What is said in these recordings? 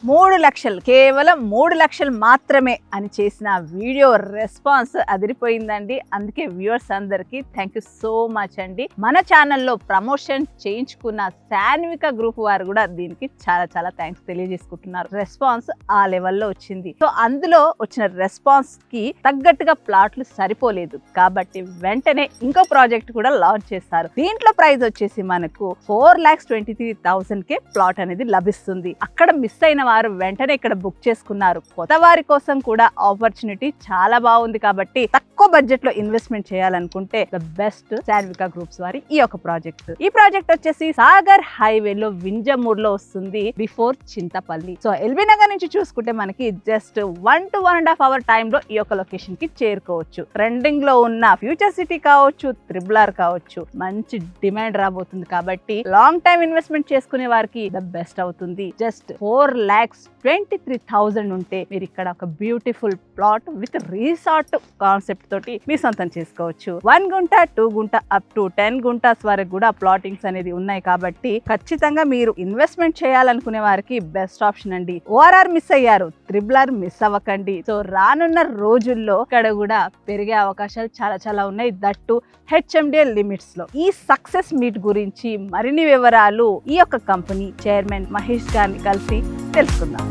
3 లక్షలు, కేవలం 3 లక్షలు మాత్రమే అని చేసిన వీడియో రెస్పాన్స్ అదిరిపోయిందండి. అందుకే వ్యూవర్స్ అందరికీ థ్యాంక్ యూ సో మచ్ అండి. మన ఛానల్లో ప్రమోషన్ చేయించుకున్న శాన్విక గ్రూప్ వారు కూడా దీనికి చాలా చాలా థ్యాంక్స్ తెలియజేసుకుంటున్నారు. రెస్పాన్స్ ఆ లెవెల్లో వచ్చింది. సో అందులో వచ్చిన రెస్పాన్స్ కి తగ్గట్టుగా ప్లాట్లు సరిపోలేదు కాబట్టి వెంటనే ఇంకో ప్రాజెక్ట్ కూడా లాంచ్ చేస్తారు. దీంట్లో ప్రైస్ వచ్చేసి మనకు 4,23,000 కే ప్లాట్ అనేది లభిస్తుంది. అక్కడ మిస్ అయిన వారు వెంటనే ఇక్కడ బుక్ చేసుకున్నారు. కొత్త వారి కోసం కూడా ఆపర్చునిటీ చాలా బాగుంది కాబట్టి తక్కువ బడ్జెట్ లో ఇన్వెస్ట్మెంట్ చేయాలనుకుంటే ద బెస్ట్ శాన్విక గ్రూప్స్ వారి ఈ యొక్క ప్రాజెక్ట్. ఈ ప్రాజెక్ట్ వచ్చేసి సాగర్ హైవేలో వింజమూర్ లో వస్తుంది, before Chintapalli. So LB Nagar నుంచి చూసుకుంటే మనకి జస్ట్ 1 to 1.5 hour టైమ్ లో ఈ యొక్క లొకేషన్ కి చేరుకోవచ్చు. ట్రెండింగ్ లో ఉన్న ఫ్యూచర్ సిటీ కావచ్చు, త్రిబుల్ కావచ్చు, మంచి డిమాండ్ రాబోతుంది కాబట్టి లాంగ్ టైమ్ ఇన్వెస్ట్మెంట్ చేసుకునే వారికి ద బెస్ట్ అవుతుంది. జస్ట్ 4,23,000 ఉంటే మీరు ఇక్కడ ఒక beautiful plot with resort concept తోటి మీ సొంతం చేసుకోవచ్చు. 1 గుంట 2 గుంట అప్ టు 10 గుంటాస్ వరకు కూడా ప్లాటింగ్స్ అనేది ఉన్నాయి కాబట్టి ఖచ్చితంగా మీరు ఇన్వెస్ట్మెంట్ చేయాలనుకునే వారికి బెస్ట్ ఆప్షన్ అండి. ఓఆర్ఆర్ మిస్ అయ్యారు, త్రిబుల్ మిస్ అవ్వకండి. సో రానున్న రోజుల్లో ఇక్కడ కూడా పెరిగే అవకాశాలు చాలా చాలా ఉన్నాయి, దట్టు హెచ్ఎండిఎల్ లిమిట్స్ లో. ఈ సక్సెస్ మీట్ గురించి మరిన్ని వివరాలు ఈ యొక్క కంపెనీ చైర్మన్ మహేష్ గారిని కలిసి తెలుసుకుందాం.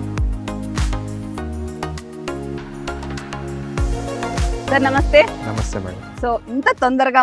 సార్ నమస్తే. నమస్తే మేడం. సో ఇంత తొందరగా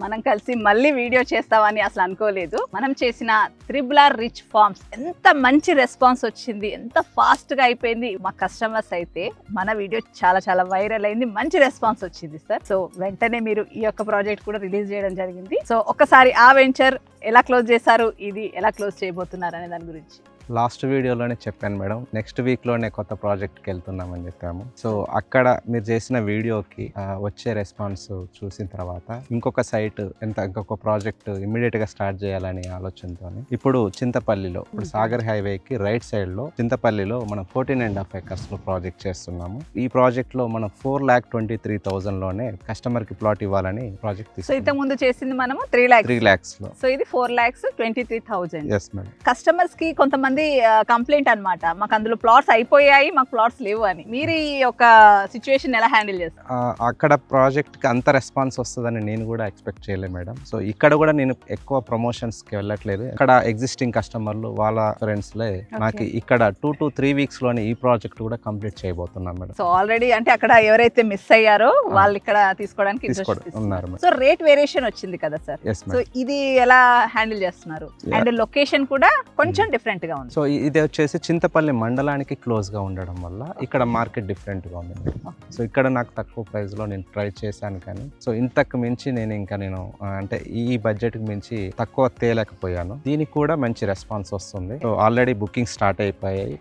మనం కలిసి వీడియో చేస్తామని అసలు అనుకోలేదు. మనం చేసిన త్రిబుల్ రిచ్ ఫార్మ్స్ ఎంత మంచి రెస్పాన్స్ వచ్చింది, ఎంత ఫాస్ట్ గా అయిపోయింది. మా కస్టమర్స్ అయితే మన వీడియో చాలా చాలా వైరల్ అయింది, మంచి రెస్పాన్స్ వచ్చింది సార్. సో వెంటనే మీరు ఈ యొక్క ప్రాజెక్ట్ కూడా రిలీజ్ చేయడం జరిగింది. సో ఒక్కసారి ఆ వెంచర్ ఎలా క్లోజ్ చేశారు, ఇది ఎలా క్లోజ్ చేయబోతున్నారు అనే దాని గురించి. లాస్ట్ వీడియోలోనే చెప్పాను మేడం, నెక్స్ట్ వీక్లోనే కొత్త ప్రాజెక్ట్కి వెళ్తున్నామని చెప్పాము. సో అక్కడ మీరు చేసిన వీడియోకి వచ్చే రెస్పాన్స్ చూసిన తర్వాత ఇంకొక ప్రాజెక్ట్ ఇమ్మీడియట్గా స్టార్ట్ చేయాలని ఆలోచనతో ఇప్పుడు చింతపల్లిలో, ఇప్పుడు సాగర్ హైవేకి రైట్ సైడ్లో చింతపల్లిలో మనం 14.5 acres లో ప్రాజెక్ట్ చేస్తున్నాము. ఈ ప్రాజెక్ట్లో మనం 4,23,000లోనే కస్టమర్కి ప్లాట్ ఇవ్వాలని ప్రాజెక్ట్ తీసుకున్నాము. సో ఇంతకు ముందు చేసింది మనము 3 lakhs లో, సో ఇది 4,23,000. Yes madam. కస్టమర్స్ కి కొంతమంది కంప్లైంట్ అన్నమాట, మాకు అందులో ప్లాట్స్ అయిపోయాయి, మాకు ప్లాట్స్ లేవు అని. మీరు ఈ యొక్క సిచ్యువేషన్ ఎలా హ్యాండిల్ చేస్తారు? అక్కడ ప్రాజెక్ట్ కి అంత రెస్పాన్స్ వస్తుందని నేను కూడా ఎక్స్పెక్ట్ చేయలేదు మేడం. సో ఇక్కడ కూడా నేను ఎక్కువ ప్రమోషన్స్ కి వెళ్ళట్లేదు. ఇక్కడ ఎగ్జిస్టింగ్ కస్టమర్లు వాళ్ళ ఫ్రెండ్స్ లే నాకు ఇక్కడ 2 to 3 weeks లోనే ఈ ప్రాజెక్ట్ కూడా కంప్లీట్ చేయబోతున్నాను మేడం. సో ఆల్రెడీ అంటే అక్కడ ఎవరైతే మిస్ అయ్యారో వాళ్ళు ఇక్కడ తీసుకోవడానికి ఉన్నారు. సో రేట్ వేరియేషన్ వచ్చింది కదా సార్, సో ఇది ఎలా హ్యాండిల్ చేస్తున్నారు? అండ్ లొకేషన్ కూడా కొంచెం డిఫరెంట్ గా ఉంది. సో ఇది వచ్చేసి చింతపల్లి మండలానికి క్లోజ్ గా ఉండడం వల్ల ఇక్కడ మార్కెట్ డిఫరెంట్ గా ఉంది. సో ఇక్కడ నాకు తక్కువ ప్రైస్ లో నేను ట్రై చేశాను, కానీ సో ఇంతకు మించి నేను అంటే ఈ బడ్జెట్ కి మించి తక్కువ తేలేకపోయాను. దీనికి కూడా మంచి రెస్పాన్స్ వస్తుంది. సో ఆల్రెడీ బుకింగ్ స్టార్ట్ అయిపోయాయి,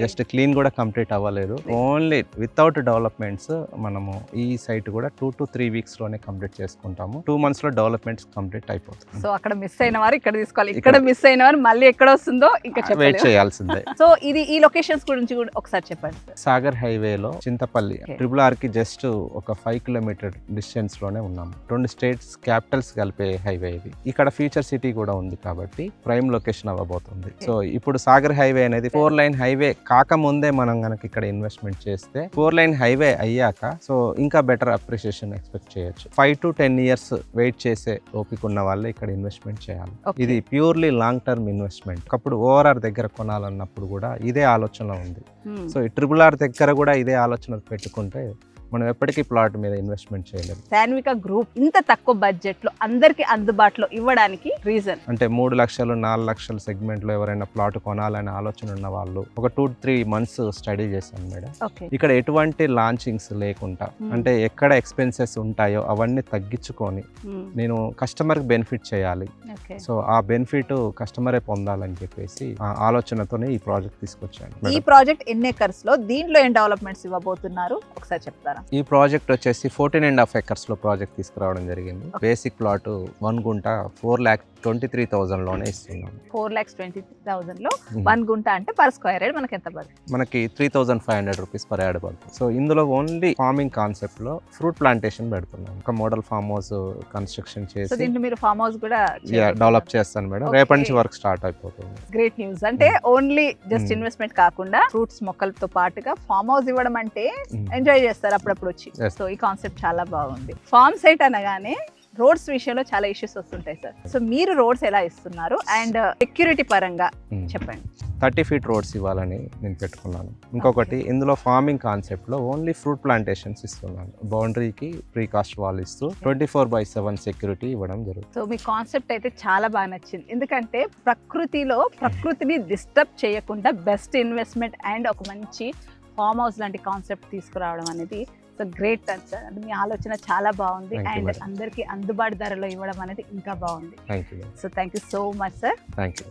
జస్ట్ క్లీన్ కూడా కంప్లీట్ అవ్వలేదు. ఓన్లీ వితౌట్ డెవలప్మెంట్స్ మనము ఈ సైట్ కూడా 2 to 3 weeks లోనే కంప్లీట్ చేసుకుంటాము. 2 months లో డెవలప్మెంట్స్ కంప్లీట్ అయిపోతుంది. సో అక్కడ మిస్ అయిన వారు ఇక్కడ తీసుకోవాలి, ఇక్కడ మిస్ అయిన వారు మళ్ళీ ఎక్కడ వస్తుందో ఇంకా వెయిట్ చేయాల్సిందే. సో ఇది ఈ లొకేషన్స్ గురించి కూడా ఒకసారి చెప్పండి. సాగర్ హైవేలో చింతపల్లి ట్రిపుల్ కి జస్ట్ ఒక 5 kilometer డిస్టెన్స్ లోనే ఉన్నాము. 2 states క్యాపిటల్స్ కలిపే హైవే ఇది. ఇక్కడ ఫ్యూచర్ సిటీ కూడా ఉంది కాబట్టి ప్రైమ్ లొకేషన్ అవ్వబోతుంది. సో ఇప్పుడు సాగర్ హైవే అనేది 4-lane హైవే కాకముందే మనం కనుక ఇక్కడ ఇన్వెస్ట్మెంట్ చేస్తే 4-lane హైవే అయ్యాక సో ఇంకా బెటర్ అప్రిషియేషన్ ఎక్స్పెక్ట్ చేయొచ్చు. 5 to 10 years వెయిట్ చేసే ఓపిక ఉన్న వాళ్ళే ఇక్కడ ఇన్వెస్ట్మెంట్ చేయాలి. ఇది ప్యూర్లీ లాంగ్ టర్మ్ ఇన్వెస్ట్మెంట్. ఒకప్పుడు ఓఆర్ఆర్ దగ్గర కొనాలన్నప్పుడు కూడా ఇదే ఆలోచన ఉంది. సో ఈ ట్రిపుల్ దగ్గర కూడా ఇదే ఆలోచన పెట్టుకుంటే మనం ఎప్పటికీ ప్లాట్ మీద ఇన్వెస్ట్మెంట్ చేయలేము. శాన్విక గ్రూప్ ఇంత తక్కువ బడ్జెట్ లో అందరికి అందుబాటులో ఇవ్వడానికి రీజన్ అంటే 3 లక్షలు 4 లక్షల సెగ్మెంట్ లో ఎవరైనా ప్లాట్ కొనాలనే ఆలోచన ఉన్న వాళ్ళు ఒక 2-3 months స్టడీ చేశాను మేడం. ఇక్కడ ఎటువంటి లాంచింగ్స్ లేకుండా అంటే ఎక్కడ ఎక్స్పెన్సెస్ ఉంటాయో అవన్నీ తగ్గించుకొని నేను కస్టమర్ కి బెనిఫిట్ చేయాలి. సో ఆ బెనిఫిట్ కస్టమరే పొందాలని చెప్పేసి ఆ ఆలోచనతోనే ఈ ప్రాజెక్ట్ తీసుకొచ్చాను. ఈ ప్రాజెక్ట్ ఎన్ని ఎకర్స్ లో, దీంట్లో ఏం డెవలప్మెంట్స్ ఇవ్వబోతున్నారు ఒకసారి చెప్తారా? ఇస్తున్నారా? ఈ ప్రాజెక్ట్ వచ్చేసి 14.5 acres లో ప్రాజెక్ట్ తీసుకురావడం జరిగింది. బేసిక్ ప్లాట్ 1 గుంట 4,23,000 లోనే ఇస్తున్నాం. 4,23,000 లో 1 గుంట అంటే పర్ స్క్వేర్ యార్డ్ మనకి ఎంత పడుతుంది? మనకి 3,500 రూపీస్ పర్ యార్డ్ పడుతుంది. సో ఇందులో ఓన్లీ ఫార్మింగ్ కాన్సెప్ట్ లో ఫ్రూట్ ప్లాంటేషన్ పెడుతున్నాం. ఒక model farm house construction so చేసి దీంట్లో మీరు ఫార్మ్ హౌస్ కూడా డెవలప్ చేస్తాను మేడం. Okay. రేపటి నుంచి వర్క్ స్టార్ట్ అయిపోతుంది. Great news. అంటే ఓన్లీ జస్ట్ ఇన్వెస్ట్మెంట్ కాకుండా ఫ్రూట్స్ మొక్కలతో పాటుగా ఫార్మ్ హౌస్ ఇవ్వడం అంటే ఎంజాయ్ చేస్తారు అప్పుడప్పుడు వచ్చి. Yes. సో ఈ కాన్సెప్ట్ చాలా బాగుంది. ఫార్మ్ సైట్ అనగానే రోడ్స్ విషయంలో చాలా ఇష్యూస్ వస్తుంటాయి సార్. సో మీరు రోడ్స్ ఎలా ఇస్తున్నారు అండ్ సెక్యూరిటీ పరంగా చెప్పండి. 30 feet రోడ్స్ ఇవ్వాలని నేను పెట్టుకున్నాను. ఇంకొకటి ఇందులో ఫార్మింగ్ కాన్సెప్ట్ లో ఓన్లీ ఫ్రూట్ ప్లాంటేషన్స్ ఇస్తున్నాను. బౌండరీకి ప్రీకాస్ట్ వాల్ ఇస్తూ 24/7 సెక్యూరిటీ ఇవ్వడం జరుగుతుంది. సో మీ కాన్సెప్ట్ అయితే చాలా బాగా నచ్చింది. ఎందుకంటే ప్రకృతిని డిస్టర్బ్ చేయకుండా బెస్ట్ ఇన్వెస్ట్మెంట్ అండ్ ఒక మంచి ఫార్మ్ హౌస్ లాంటి కాన్సెప్ట్ తీసుకురావడం అనేది సో గ్రేట్ సార్. అంటే మీ ఆలోచన చాలా బాగుంది Thank you, అండ్ madam. అందరికీ అందుబాటు ధరలో ఇవ్వడం అనేది ఇంకా బాగుంది. Thank you. So thank you so much sir. Thank you.